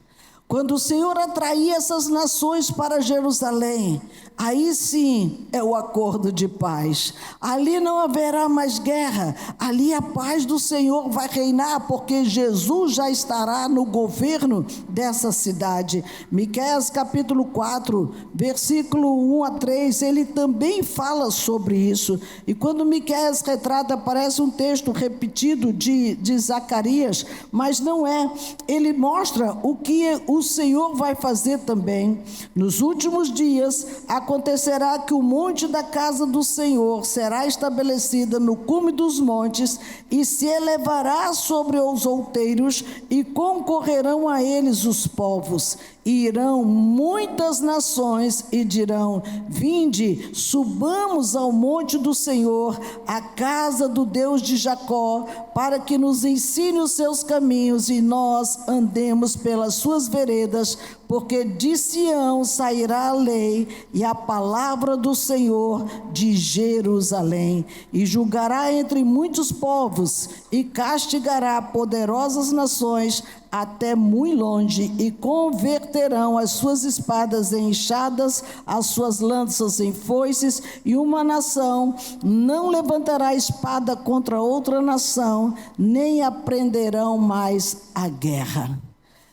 Quando o Senhor atrair essas nações para Jerusalém, aí sim é o acordo de paz. Ali não haverá mais guerra, ali a paz do Senhor vai reinar, porque Jesus já estará no governo dessa cidade. Miqueias capítulo 4, versículo 1 a 3, ele também fala sobre isso. E quando Miqueias retrata, parece um texto repetido de Zacarias, mas não é. Ele mostra o que o Senhor vai fazer também. Nos últimos dias acontecerá que o monte da casa do Senhor será estabelecida no cume dos montes e se elevará sobre os outeiros, e concorrerão a eles os povos. E irão muitas nações e dirão: vinde, subamos ao monte do Senhor, à casa do Deus de Jacó, para que nos ensine os seus caminhos e nós andemos pelas suas veredas, porque de Sião sairá a lei e a palavra do Senhor de Jerusalém. E julgará entre muitos povos e castigará poderosas nações até muito longe, e converterão as suas espadas em enxadas, as suas lanças em foices, e uma nação não levantará espada contra outra nação, nem aprenderão mais a guerra.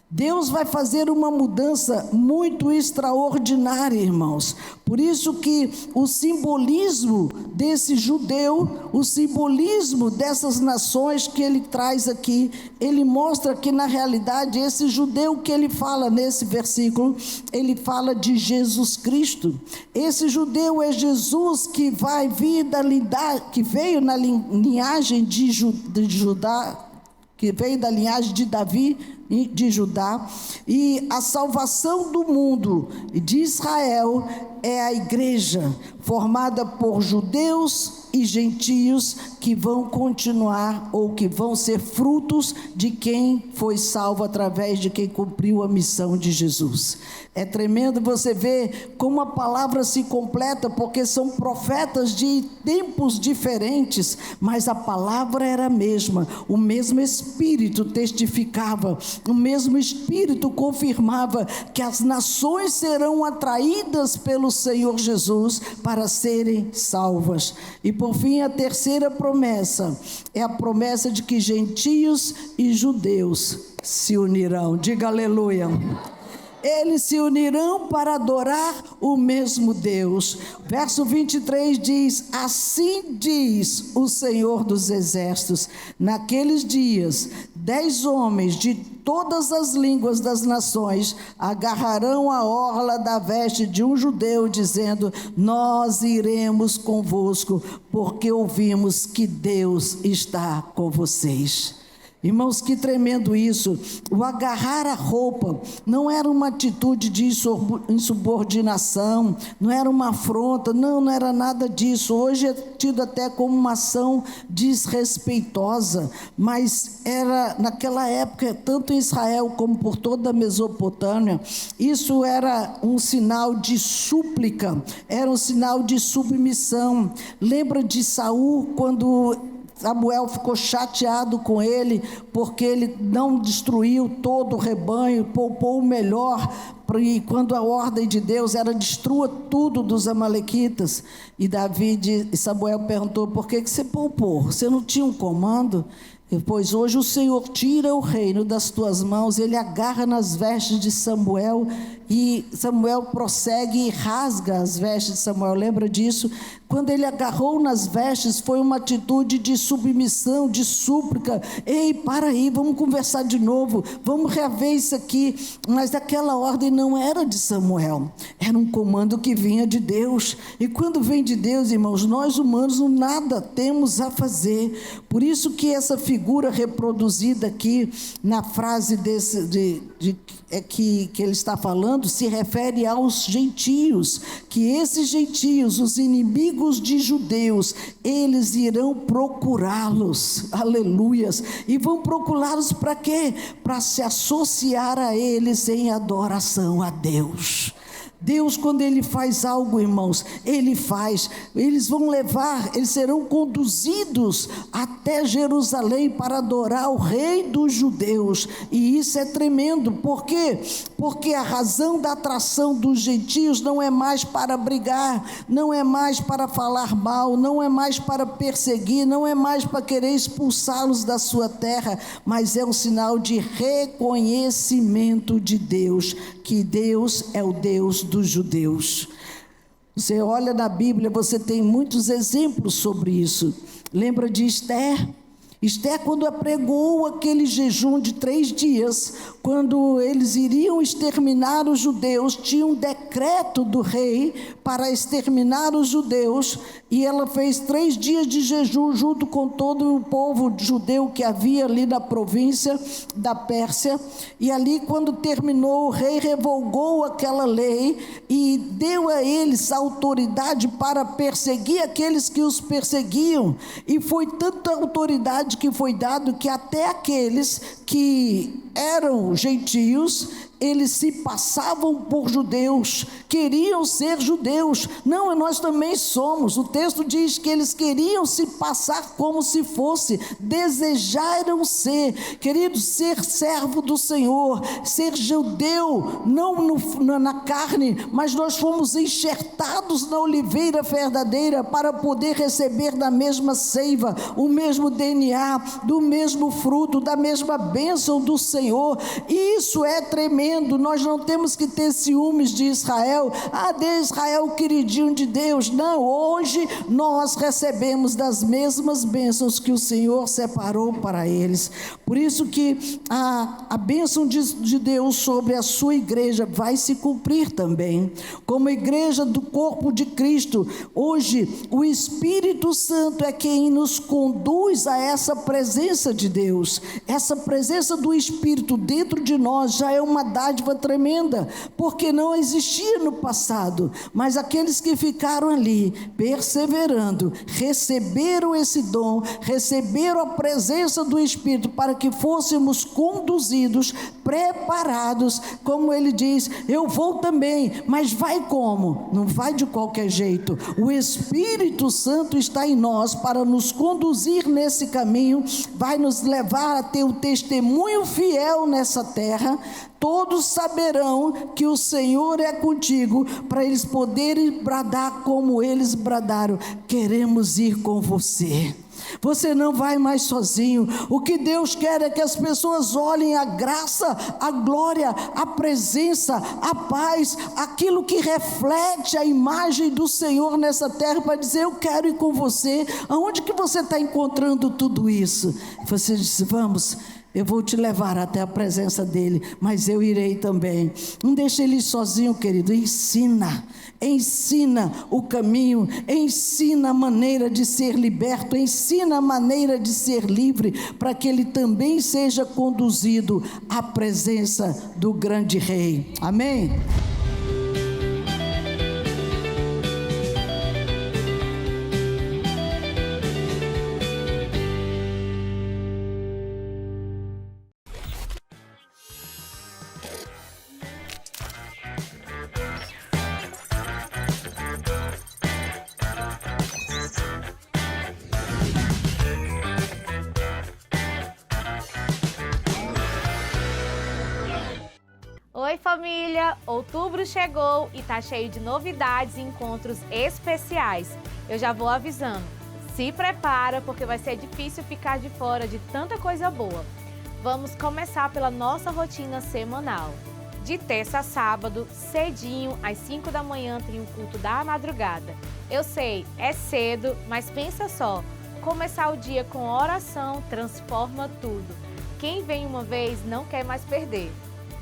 Deus vai fazer uma mudança muito extraordinária, irmãos. Por isso que o simbolismo desse judeu, o simbolismo dessas nações que ele traz aqui, ele mostra que na realidade esse judeu que ele fala nesse versículo, ele fala de Jesus Cristo. Esse judeu é Jesus que vai vir que veio na linhagem de Judá, que veio da linhagem de Davi, de Judá, e a salvação do mundo de Israel é a igreja, formada por judeus e gentios que vão continuar, ou que vão ser frutos de quem foi salvo através de quem cumpriu a missão de Jesus. É tremendo você ver como a palavra se completa, porque são profetas de tempos diferentes, mas a palavra era a mesma, o mesmo Espírito testificava, o mesmo Espírito confirmava que as nações serão atraídas pelo Senhor Jesus para serem salvas. E por fim, a terceira promessa é a promessa de que gentios e judeus se unirão. Diga aleluia. Eles se unirão para adorar o mesmo Deus. Verso 23 diz: assim diz o Senhor dos Exércitos, naqueles dias 10 homens de todas as línguas das nações agarrarão a orla da veste de um judeu, dizendo: nós iremos convosco, porque ouvimos que Deus está com vocês. Irmãos, que tremendo isso. O agarrar a roupa não era uma atitude de insubordinação, não era uma afronta, não era nada disso. Hoje é tido até como uma ação desrespeitosa, mas era naquela época, tanto em Israel como por toda a Mesopotâmia, isso era um sinal de súplica, era um sinal de submissão. Lembra de Saul, quando Samuel ficou chateado com ele, porque ele não destruiu todo o rebanho, poupou o melhor, e quando a ordem de Deus era destrua tudo dos amalequitas. E Samuel perguntou: por que você poupou? Você não tinha um comando? Pois hoje o Senhor tira o reino das tuas mãos. Ele agarra nas vestes de Samuel, e Samuel prossegue e rasga as vestes de Samuel. Lembra disso? Quando ele agarrou nas vestes, foi uma atitude de submissão, de súplica. Ei, para aí, vamos conversar de novo, vamos rever isso aqui. Mas aquela ordem não era de Samuel, era um comando que vinha de Deus. E quando vem de Deus, irmãos, nós humanos nada temos a fazer. Por isso que essa figura reproduzida aqui na frase que ele está falando, se refere aos gentios, que esses gentios, os inimigos de judeus, eles irão procurá-los, aleluias, e vão procurá-los para quê? Para se associar a eles em adoração a Deus. Deus, quando Ele faz algo, irmãos, Ele faz, eles serão conduzidos até Jerusalém para adorar o Rei dos Judeus. E isso é tremendo. Por quê? Porque a razão da atração dos gentios não é mais para brigar, não é mais para falar mal, não é mais para perseguir, não é mais para querer expulsá-los da sua terra, mas é um sinal de reconhecimento de Deus, que Deus é o Deus dos judeus. Você olha na Bíblia, você tem muitos exemplos sobre isso. Lembra de Esther? Esther, quando apregou aquele jejum de 3 dias, quando eles iriam exterminar os judeus, tinha um decreto do rei para exterminar os judeus, e ela fez 3 dias de jejum junto com todo o povo judeu que havia ali na província da Pérsia. E ali, quando terminou, o rei revogou aquela lei e deu a eles a autoridade para perseguir aqueles que os perseguiam. E foi tanta autoridade que foi dado que até aqueles que eram gentios, eles se passavam por judeus, queriam ser judeus. Não, nós também somos. O texto diz que eles queriam se passar como se fosse, desejaram ser, queridos, ser servo do Senhor, ser judeu, não na carne, mas nós fomos enxertados na oliveira verdadeira para poder receber da mesma seiva, o mesmo DNA, do mesmo fruto, da mesma bênção do Senhor. Isso é tremendo. Nós não temos que ter ciúmes de Israel. De Israel, queridinho de Deus. Não, hoje nós recebemos das mesmas bênçãos que o Senhor separou para eles. Por isso que a bênção de Deus sobre a sua igreja vai se cumprir também. Como igreja do corpo de Cristo, hoje o Espírito Santo é quem nos conduz a essa presença de Deus. Essa presença do Espírito dentro de nós já é uma dádiva tremenda, porque não existia no passado, mas aqueles que ficaram ali, perseverando, receberam esse dom, receberam a presença do Espírito, para que fôssemos conduzidos, preparados, como ele diz, eu vou também, mas vai como? Não vai de qualquer jeito. O Espírito Santo está em nós para nos conduzir nesse caminho, vai nos levar a ter um testemunho fiel nessa terra. Todos saberão que o Senhor é contigo, para eles poderem bradar como eles bradaram: queremos ir com você. Você não vai mais sozinho. O que Deus quer é que as pessoas olhem a graça, a glória, a presença, a paz, aquilo que reflete a imagem do Senhor nessa terra, para dizer: eu quero ir com você. Aonde que você está encontrando tudo isso? Você disse: vamos, Eu vou te levar até a presença dele, mas eu irei também. Não deixe ele sozinho, querido. Ensina o caminho, ensina a maneira de ser liberto, ensina a maneira de ser livre, para que ele também seja conduzido à presença do grande Rei. Amém? Oi família, outubro chegou e tá cheio de novidades e encontros especiais. Eu já vou avisando, se prepara porque vai ser difícil ficar de fora de tanta coisa boa. Vamos começar pela nossa rotina semanal. De terça a sábado, cedinho, às 5 da manhã tem o culto da madrugada. Eu sei, é cedo, mas pensa só, começar o dia com oração transforma tudo. Quem vem uma vez não quer mais perder.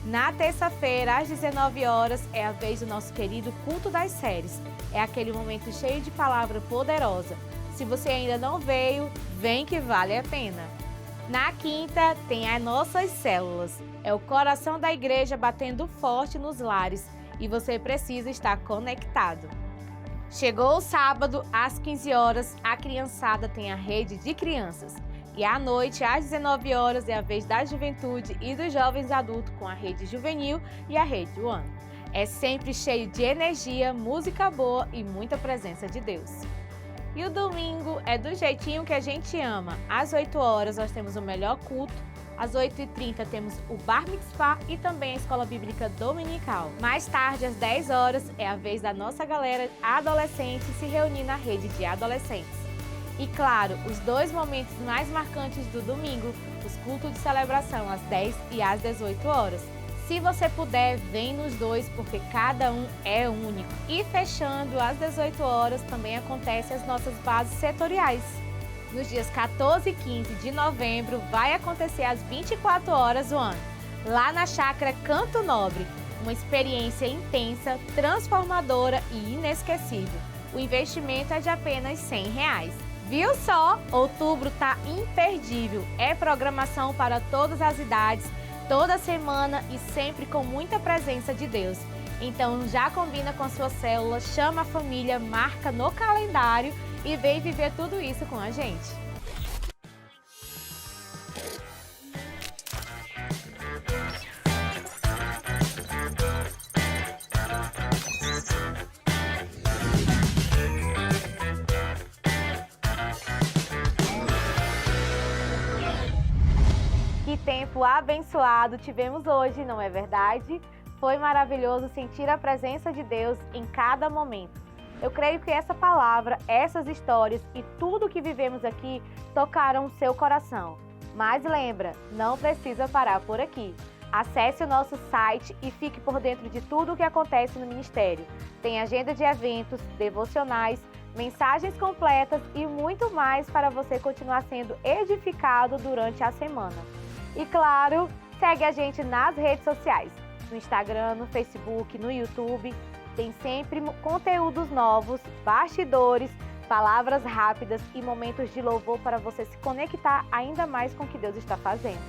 Na terça-feira, às 19 horas, é a vez do nosso querido Culto das Séries. É aquele momento cheio de palavra poderosa. Se você ainda não veio, vem que vale a pena. Na quinta, tem as nossas células. É o coração da igreja batendo forte nos lares e você precisa estar conectado. Chegou o sábado, às 15 horas, a criançada tem a rede de crianças. E à noite, às 19 horas, é a vez da juventude e dos jovens adultos com a rede juvenil e a rede One. É sempre cheio de energia, música boa e muita presença de Deus. E o domingo é do jeitinho que a gente ama. Às 8 horas nós temos o melhor culto. Às 8h30 temos o Bar Mitzvah e também a Escola Bíblica Dominical. Mais tarde, às 10 horas, é a vez da nossa galera adolescente se reunir na rede de adolescentes. E claro, os dois momentos mais marcantes do domingo, os cultos de celebração às 10 e às 18 horas. Se você puder, vem nos dois, porque cada um é único. E fechando, às 18 horas, também acontecem as nossas bases setoriais. Nos dias 14 e 15 de novembro, vai acontecer às 24 horas o ano, lá na Chácara Canto Nobre. Uma experiência intensa, transformadora e inesquecível. O investimento é de apenas R$100. Viu só? Outubro tá imperdível. É programação para todas as idades, toda semana e sempre com muita presença de Deus. Então já combina com sua célula, chama a família, marca no calendário e vem viver tudo isso com a gente. Que tempo abençoado tivemos hoje, não é verdade? Foi maravilhoso sentir a presença de Deus em cada momento. Eu creio que essa palavra, essas histórias e tudo que vivemos aqui tocaram o seu coração. Mas lembra, não precisa parar por aqui. Acesse o nosso site e fique por dentro de tudo o que acontece no Ministério. Tem agenda de eventos, devocionais, mensagens completas e muito mais para você continuar sendo edificado durante a semana. E claro, segue a gente nas redes sociais, no Instagram, no Facebook, no YouTube. Tem sempre conteúdos novos, bastidores, palavras rápidas e momentos de louvor para você se conectar ainda mais com o que Deus está fazendo.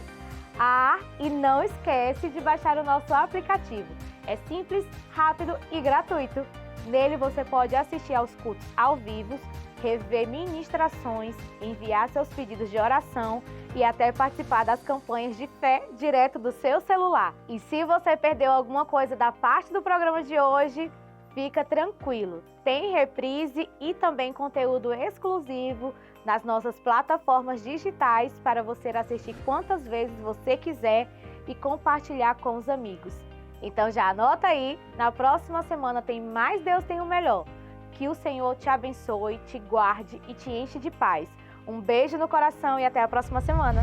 E não esquece de baixar o nosso aplicativo. É simples, rápido e gratuito. Nele você pode assistir aos cultos ao vivo, rever ministrações, enviar seus pedidos de oração e até participar das campanhas de fé direto do seu celular. E se você perdeu alguma coisa da parte do programa de hoje, fica tranquilo. Tem reprise e também conteúdo exclusivo nas nossas plataformas digitais para você assistir quantas vezes você quiser e compartilhar com os amigos. Então já anota aí, na próxima semana tem mais Deus Tem o Melhor. Que o Senhor te abençoe, te guarde e te enche de paz. Um beijo no coração e até a próxima semana.